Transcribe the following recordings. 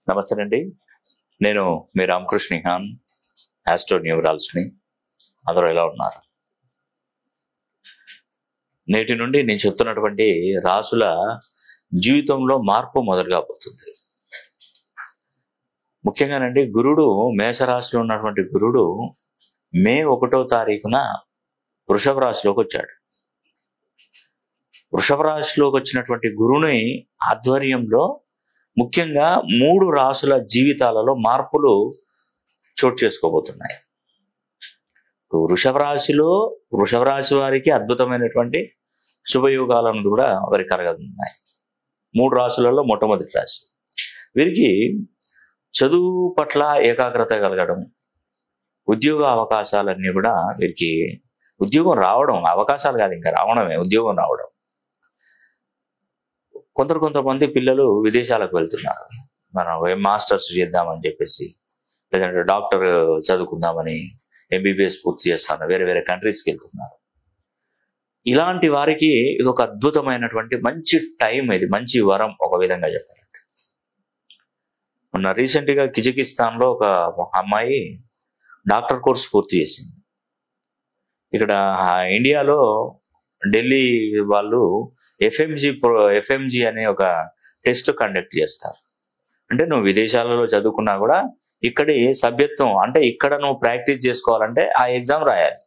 నమస్తే అండి. నేను మీ రామకృష్ణ హాన్, ఆస్ట్రో న్యూమరాలజీని. అందరూ ఎలా ఉన్నారు? నేటి నుండి నేను చెప్తున్నటువంటి రాసుల జీవితంలో మార్పు మొదలు కాబోతుంది. ముఖ్యంగానండి, గురుడు మేషరాశిలో ఉన్నటువంటి గురుడు మే 1వ తారీఖున వృషభ రాశిలోకి వచ్చాడు. వృషభ రాశిలోకి వచ్చినటువంటి గురుని ఆధ్వర్యంలో ముఖ్యంగా 3 రాసుల జీవితాలలో మార్పులు చోటు చేసుకోబోతున్నాయి. వృషభ రాశి వారికి అద్భుతమైనటువంటి శుభయోగాలను కూడా వారికి కలగనున్నాయి. 3 రాశులలో మొట్టమొదటి రాశి వీరికి చదువు పట్ల ఏకాగ్రత కలగడం, ఉద్యోగ అవకాశాలన్నీ కూడా వీరికి ఉద్యోగం రావడం, అవకాశాలు కాదు ఇంకా రావడమే, ఉద్యోగం రావడం. కొంతమంది పిల్లలు విదేశాలకు వెళ్తున్నారు. మనం మాస్టర్స్ చేద్దామని చెప్పేసి, లేదంటే డాక్టర్ చదువుకుందామని MBBS పూర్తి చేస్తాను, వేరే వేరే కంట్రీస్కి వెళ్తున్నారు. ఇలాంటి వారికి ఇది ఒక అద్భుతమైనటువంటి మంచి టైం, ఇది మంచి వరం ఒక విధంగా చెప్పాలంటే. మొన్న రీసెంట్గా కిజకిస్తాన్లో ఒక అమ్మాయి డాక్టర్ కోర్స్ పూర్తి చేసింది. ఇక్కడ ఇండియాలో ఢిల్లీ వాళ్ళు ఎఫ్ఎంజి అనే ఒక టెస్ట్ కండక్ట్ చేస్తారు. అంటే నువ్వు విదేశాలలో చదువుకున్నా కూడా ఇక్కడి సభ్యత్వం, అంటే ఇక్కడ నువ్వు ప్రాక్టీస్ చేసుకోవాలంటే ఆ ఎగ్జామ్ రాయాలి.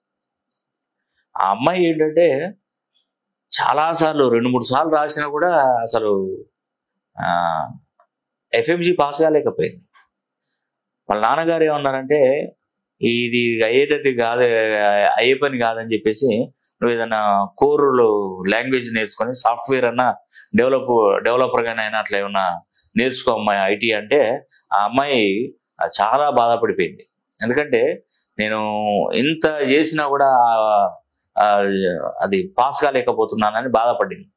ఆ అమ్మాయి ఏంటంటే చాలాసార్లు 2-3 సార్లు రాసినా కూడా అసలు ఎఫ్ఎంజి పాస్ కాలేకపోయింది. వాళ్ళ నాన్నగారు ఏమన్నారంటే, ఇది అయ్యే పని కాదని చెప్పేసి నువ్వు ఏదైనా కోర్ లాంగ్వేజ్ నేర్చుకొని సాఫ్ట్వేర్ అన్నా డెవలపర్గానైనా అట్లా ఏమన్నా నేర్చుకో అమ్మాయి ఐటీ అంటే, ఆ అమ్మాయి చాలా బాధపడిపోయింది. ఎందుకంటే నేను ఇంత చేసినా కూడా అది పాస్ కాలేకపోతున్నానని బాధపడింది.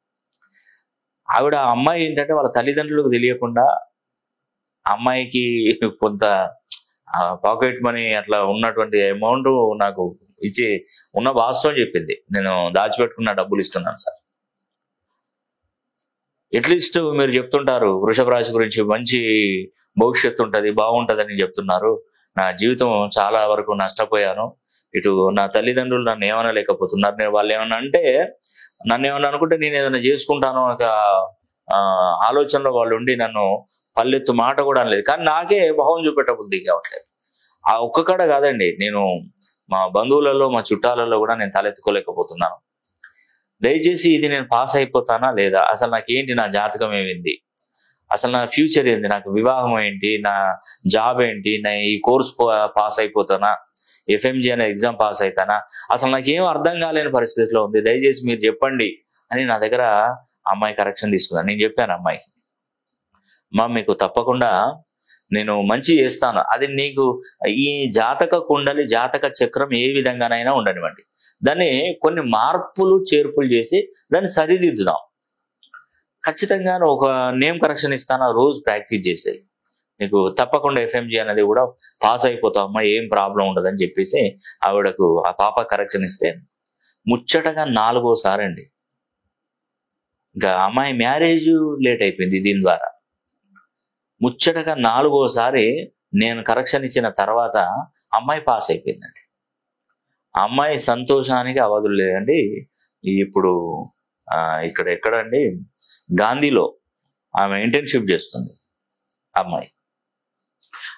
ఆవిడ అమ్మాయి ఏంటంటే వాళ్ళ తల్లిదండ్రులకు తెలియకుండా అమ్మాయికి కొంత పాకెట్ మనీ అట్లా ఉన్నటువంటి అమౌంట్ నాకు ఇచ్చి ఉన్న వాస్తవం చెప్పింది, నేను దాచిపెట్టుకున్న డబ్బులు ఇస్తున్నాను సార్. అట్లీస్ట్ మీరు చెప్తుంటారు వృషభ రాశి గురించి మంచి భవిష్యత్తు ఉంటుంది, బాగుంటుందని చెప్తున్నారు. నా జీవితం చాలా వరకు నష్టపోయాను. ఇటు నా తల్లిదండ్రులు నన్ను ఏమైనా లేకపోతున్నారు. నేను వాళ్ళు ఏమన్నా అంటే, నన్ను ఏమన్నా అనుకుంటే నేను ఏదైనా చేసుకుంటాను ఒక ఆలోచనలో వాళ్ళు ఉండి నన్ను పల్లెత్తు మాట కూడా అనలేదు. కానీ నాకే భావం చూపెట్ట బుద్ధి కావట్లేదు. ఆ ఒక్క కాడ కాదండి, నేను మా బంధువులలో మా చుట్టాలలో కూడా నేను తలెత్తుకోలేకపోతున్నాను. దయచేసి ఇది నేను పాస్ అయిపోతానా లేదా, అసలు నాకేంటి, నా జాతకం ఏమింది, అసలు నా ఫ్యూచర్ ఏంటి, నాకు వివాహం ఏంటి, నా జాబ్ ఏంటి, నా ఈ కోర్స్ పాస్ అయిపోతానా, ఎఫ్ఎంజి అనే ఎగ్జామ్ పాస్ అవుతానా, అసలు నాకేం అర్థం కాలేని పరిస్థితిలో ఉంది, దయచేసి మీరు చెప్పండి అని నా దగ్గర అమ్మాయి కరెక్షన్ తీసుకున్నాను. నేను చెప్పాను అమ్మాయికి, మీకు తప్పకుండా నేను మంచి చేస్తాను, అది నీకు ఈ జాతక కుండలి జాతక చక్రం ఏ విధంగానైనా ఉండనివ్వండి, దాన్ని కొన్ని మార్పులు చేర్పులు చేసి దాన్ని సరిదిద్దుదాం. ఖచ్చితంగా ఒక నేమ్ కరెక్షన్ ఇస్తాను, రోజు ప్రాక్టీస్ చేసేది, నీకు తప్పకుండా ఎఫ్ఎంజి అనేది కూడా పాస్ అయిపోతావు అమ్మా, ఏం ప్రాబ్లం ఉండదని చెప్పేసి ఆవిడకు ఆ పాప కరెక్షన్ ఇస్తే ముచ్చటగా 4వసారి అండి, ఇంకా అమ్మాయి మ్యారేజ్ లేట్ అయిపోయింది దీని ద్వారా. ముచ్చటగా 4వసారి నేను కరెక్షన్ ఇచ్చిన తర్వాత అమ్మాయి పాస్ అయిపోయిందండి. ఆ అమ్మాయి సంతోషానికి అవధులు లేదండి. ఇప్పుడు ఇక్కడ ఎక్కడండి, గాంధీలో ఆమె ఇంటర్న్షిప్ చేస్తుంది అమ్మాయి.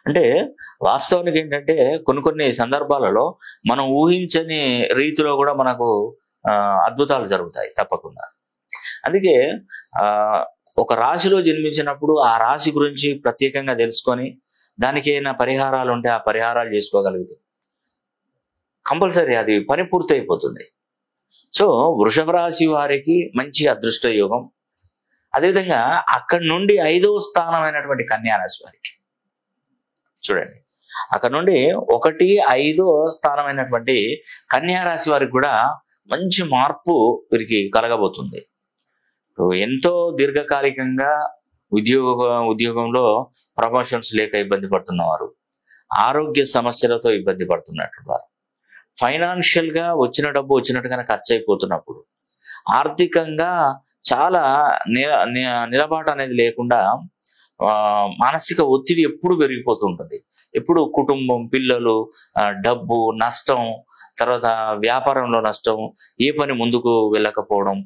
అంటే వాస్తవానికి ఏంటంటే కొన్ని సందర్భాలలో మనం ఊహించని రీతిలో కూడా మనకు అద్భుతాలు జరుగుతాయి తప్పకుండా. అందుకే ఒక రాశిలో జన్మించినప్పుడు ఆ రాశి గురించి ప్రత్యేకంగా తెలుసుకొని దానికి ఏమైనా పరిహారాలు ఉంటే ఆ పరిహారాలు చేసుకోగలిగితే కంపల్సరీ అది పని పూర్తి అయిపోతుంది. సో వృషభ రాశి వారికి మంచి అదృష్ట యోగం. అదేవిధంగా అక్కడి నుండి 5వ స్థానమైనటువంటి కన్యా రాశి వారికి చూడండి, అక్కడ నుండి 1, 5వ స్థానమైనటువంటి కన్యా రాశి వారికి కూడా మంచి మార్పు వీరికి కలగబోతుంది. ఎంతో దీర్ఘకాలికంగా ఉద్యోగంలో ప్రమోషన్స్ లేక ఇబ్బంది పడుతున్నవారు, ఆరోగ్య సమస్యలతో ఇబ్బంది పడుతున్నటువంటి వారు, ఫైనాన్షియల్ గా వచ్చిన డబ్బు వచ్చినట్టుగానే ఖర్చు అయిపోతున్నప్పుడు, ఆర్థికంగా చాలా నిలబాటు అనేది లేకుండా మానసిక ఒత్తిడి ఎప్పుడు పెరిగిపోతూ ఉంటుంది. ఎప్పుడు కుటుంబం, పిల్లలు, డబ్బు నష్టం, తర్వాత వ్యాపారంలో నష్టం, ఏ పని ముందుకు వెళ్ళకపోవడం,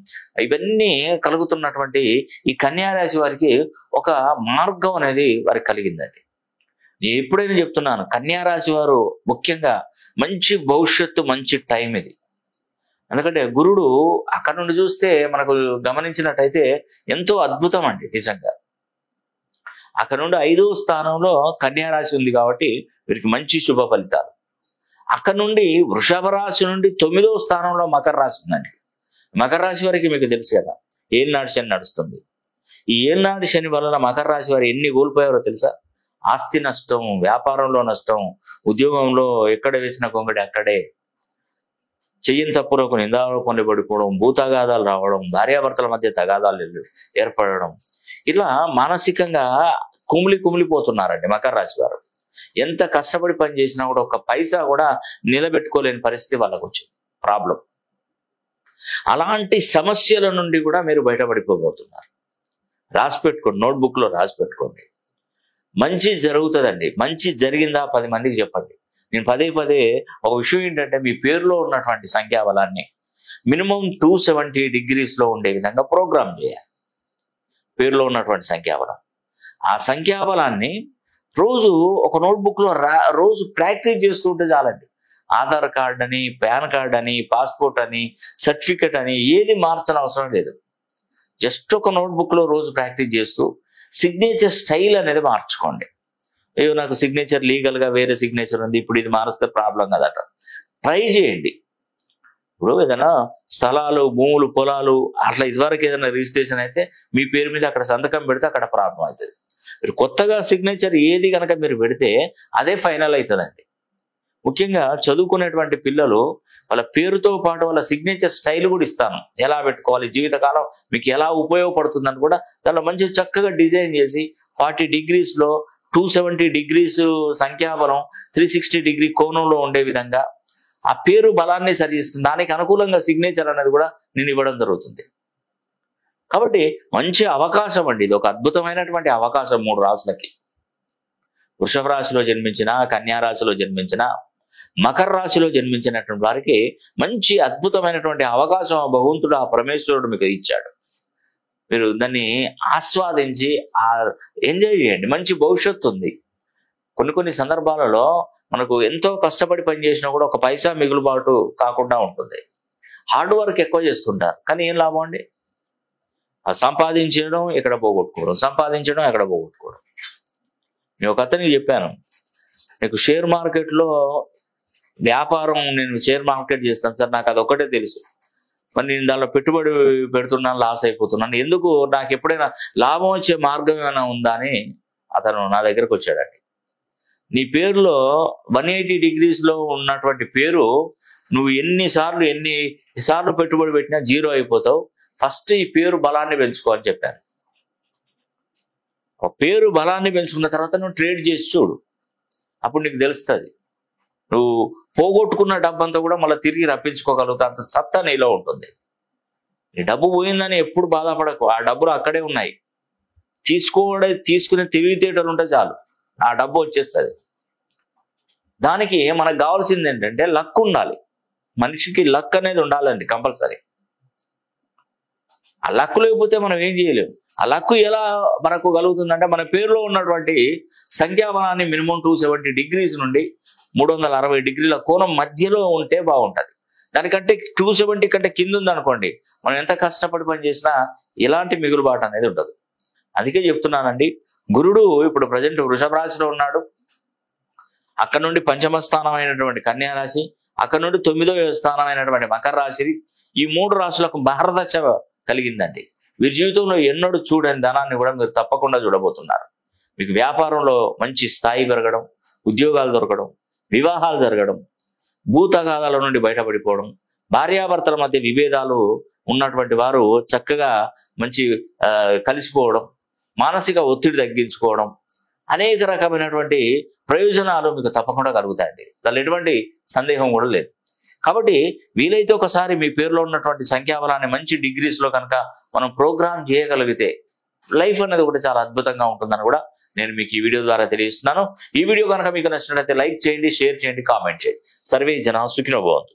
ఇవన్నీ కలుగుతున్నటువంటి ఈ కన్యా రాశి వారికి ఒక మార్గం అనేది వారికి కలిగిందండి. నేను ఎప్పుడైనా చెప్తున్నాను, కన్యా రాశి వారు ముఖ్యంగా మంచి భవిష్యత్తు, మంచి టైం ఇది. ఎందుకంటే గురుడు అక్కడ నుండి చూస్తే మనకు గమనించినట్టయితే ఎంతో అద్భుతం అండి నిజంగా. అక్కడ నుండి 5వ స్థానంలో కన్యా రాశి ఉంది కాబట్టి వీరికి మంచి శుభ ఫలితాలు. అక్కడ నుండి వృషభ రాశి నుండి 9వ స్థానంలో మకర రాశి ఉందండి. మకర రాశి వారికి మీకు తెలుసు కదా, ఏలినాటి శని నడుస్తుంది. ఈ ఏలినాటి శని వలన మకర రాశి వారు ఎన్ని కోల్పోయారో తెలుసా? ఆస్తి నష్టం, వ్యాపారంలో నష్టం, ఉద్యోగంలో ఎక్కడ వేసిన కొంగడి అక్కడే, చెయ్యని తప్పులకు నిందారోపణలు పడిపోవడం, భూతగాదాలు రావడం, భార్యాభర్తల మధ్య తగాదాలు ఏర్పడడం, ఇట్లా మానసికంగా కుమిలిపోతున్నారండి మకర రాశి వారు. ఎంత కష్టపడి పని చేసినా కూడా ఒక పైసా కూడా నిలబెట్టుకోలేని పరిస్థితి వాళ్ళకు వచ్చింది, ప్రాబ్లం. అలాంటి సమస్యల నుండి కూడా మీరు బయటపడిపోబోతున్నారు. రాసి పెట్టుకోండి, నోట్బుక్లో రాసి పెట్టుకోండి. మంచి జరుగుతుందండి. మంచి జరిగిందా 10 మందికి చెప్పండి. నేను పదే ఒక విషయం ఏంటంటే, మీ పేరులో ఉన్నటువంటి సంఖ్యాబలాన్ని మినిమం 270 డిగ్రీస్లో ఉండే విధంగా ప్రోగ్రామ్ చేయాలి. పేరులో ఉన్నటువంటి సంఖ్యాబలం, ఆ సంఖ్యాబలాన్ని రోజు ఒక నోట్బుక్లో రోజు ప్రాక్టీస్ చేస్తూ ఉంటే చాలండి. ఆధార్ కార్డ్ అని, పాన్ కార్డ్ అని, పాస్పోర్ట్ అని, సర్టిఫికెట్ అని ఏది మార్చని అవసరం లేదు. జస్ట్ ఒక నోట్బుక్లో రోజు ప్రాక్టీస్ చేస్తూ సిగ్నేచర్ స్టైల్ అనేది మార్చుకోండి. అయ్యో నాకు సిగ్నేచర్ లీగల్గా వేరే సిగ్నేచర్ ఉంది, ఇప్పుడు ఇది మారిస్తే ప్రాబ్లం కదట. ట్రై చేయండి. ఇప్పుడు ఏదైనా స్థలాలు, భూములు, పొలాలు అట్లా ఇదివరకు ఏదైనా రిజిస్ట్రేషన్ అయితే మీ పేరు మీద అక్కడ సంతకం పెడితే అక్కడ ప్రాబ్లం అవుతుంది. మీరు కొత్తగా సిగ్నేచర్ ఏది కనుక మీరు పెడితే అదే ఫైనల్ అవుతుందండి. ముఖ్యంగా చదువుకునేటువంటి పిల్లలు వాళ్ళ పేరుతో పాటు వాళ్ళ సిగ్నేచర్ స్టైల్ కూడా ఇస్తాను, ఎలా పెట్టుకోవాలి, జీవితకాలం మీకు ఎలా ఉపయోగపడుతుందని కూడా దానిలో మంచిగా చక్కగా డిజైన్ చేసి 40 డిగ్రీస్లో 270 డిగ్రీస్ సంఖ్యాబలం 360 డిగ్రీ కోణంలో ఉండే విధంగా ఆ పేరు బలాన్ని సరిచేస్తుంది. దానికి అనుకూలంగా సిగ్నేచర్ అనేది కూడా నేను ఇవ్వడం జరుగుతుంది. కాబట్టి మంచి అవకాశం అండి ఇది, ఒక అద్భుతమైనటువంటి అవకాశం 3 రాశులకి. వృషభ రాశిలో జన్మించిన, కన్యా రాశిలో జన్మించిన, మకర రాశిలో జన్మించినటువంటి వారికి మంచి అద్భుతమైనటువంటి అవకాశం ఆ భగవంతుడు, ఆ పరమేశ్వరుడు మీకు ఇచ్చాడు. మీరు దాన్ని ఆస్వాదించి ఎంజాయ్ చేయండి. మంచి భవిష్యత్తు ఉంది. కొన్ని సందర్భాలలో మనకు ఎంతో కష్టపడి పనిచేసినా కూడా ఒక పైసా మిగులుబాటు కాకుండా ఉంటుంది. హార్డ్ వర్క్ ఎక్కువ చేస్తుంటారు, కానీ ఏం లాభం అండి? సంపాదించడం ఎక్కడ పోగొట్టుకోవడం, సంపాదించడం ఎక్కడ పోగొట్టుకోవడం. నేను ఒక అతనికి చెప్పాను, నీకు షేర్ మార్కెట్లో వ్యాపారం, నేను షేర్ మార్కెట్ చేస్తాను సార్, నాకు అదొక్కటే తెలుసు, మరి నేను దానిలో పెట్టుబడి పెడుతున్నాను, లాస్ అయిపోతున్నాను, ఎందుకు, నాకు ఎప్పుడైనా లాభం వచ్చే మార్గం ఏమైనా ఉందా అని అతను నా దగ్గరకు వచ్చాడండి. నీ పేరులో 180 డిగ్రీస్లో ఉన్నటువంటి పేరు నువ్వు ఎన్నిసార్లు పెట్టుబడి పెట్టినా జీరో అయిపోతావు. ఫస్ట్ ఈ పేరు బలాన్ని పెంచుకో అని చెప్పాను. పేరు బలాన్ని పెంచుకున్న తర్వాత నువ్వు ట్రేడ్ చేసి చూడు, అప్పుడు నీకు తెలుస్తుంది. నువ్వు పోగొట్టుకున్న డబ్బంతా కూడా మళ్ళీ తిరిగి రప్పించుకోగలుగుతా, అంత సత్తా నీలో ఉంటుంది. నీ డబ్బు పోయిందని ఎప్పుడు బాధపడకు, ఆ డబ్బులు అక్కడే ఉన్నాయి. తీసుకునే తెలివితేటలు ఉంటే చాలు, ఆ డబ్బు వచ్చేస్తుంది. దానికి మనకు కావాల్సింది ఏంటంటే లక్ ఉండాలి. మనిషికి లక్ అనేది ఉండాలండి కంపల్సరీ. ఆ లక్ లేకపోతే మనం ఏం చేయలేము. ఆ లక్ ఎలా మనకు కలుగుతుందంటే, మన పేరులో ఉన్నటువంటి సంఖ్యాబలాన్ని మినిమం 270 డిగ్రీస్ నుండి 360 డిగ్రీల కోణం మధ్యలో ఉంటే బాగుంటుంది. దానికంటే 270 కంటే కింద ఉందనుకోండి, మనం ఎంత కష్టపడి పని చేసినా ఎలాంటి మిగులుబాటు అనేది ఉండదు. అందుకే చెప్తున్నానండి, గురుడు ఇప్పుడు ప్రజెంట్ వృషభ రాశిలో ఉన్నాడు. అక్కడ నుండి 5వ స్థానం అయినటువంటి కన్యా రాశి, అక్కడ నుండి 9వ స్థానం అయినటువంటి మకర రాశి, ఈ 3 రాశులకు మహర్దశ కలిగిందండి. వీరి జీవితంలో ఎన్నడూ చూడని ధనాన్ని కూడా మీరు తప్పకుండా చూడబోతున్నారు. మీకు వ్యాపారంలో మంచి స్థాయి పెరగడం, ఉద్యోగాలు దొరకడం, వివాహాలు జరగడం, భూతగాదాల నుండి బయటపడిపోవడం, భార్యాభర్తల మధ్య విభేదాలు ఉన్నటువంటి వారు చక్కగా మంచి కలిసిపోవడం, మానసిక ఒత్తిడి తగ్గించుకోవడం, అనేక రకమైనటువంటి ప్రయోజనాలు మీకు తప్పకుండా కలుగుతాయండి. దానిలో ఎటువంటి సందేహం కూడా లేదు. కాబట్టి వీలైతే ఒకసారి మీ పేరులో ఉన్నటువంటి సంఖ్యాబలాన్ని మంచి డిగ్రీస్లో కనుక మనం ప్రోగ్రామ్ చేయగలిగితే లైఫ్ అనేది ఒకటి చాలా అద్భుతంగా ఉంటుందని కూడా నేను మీకు ఈ వీడియో ద్వారా తెలియజేస్తున్నాను. ఈ వీడియో కనుక మీకు నచ్చినట్లయితే లైక్ చేయండి, షేర్ చేయండి, కామెంట్ చేయండి. సర్వే జన సుఖినో భవంతు.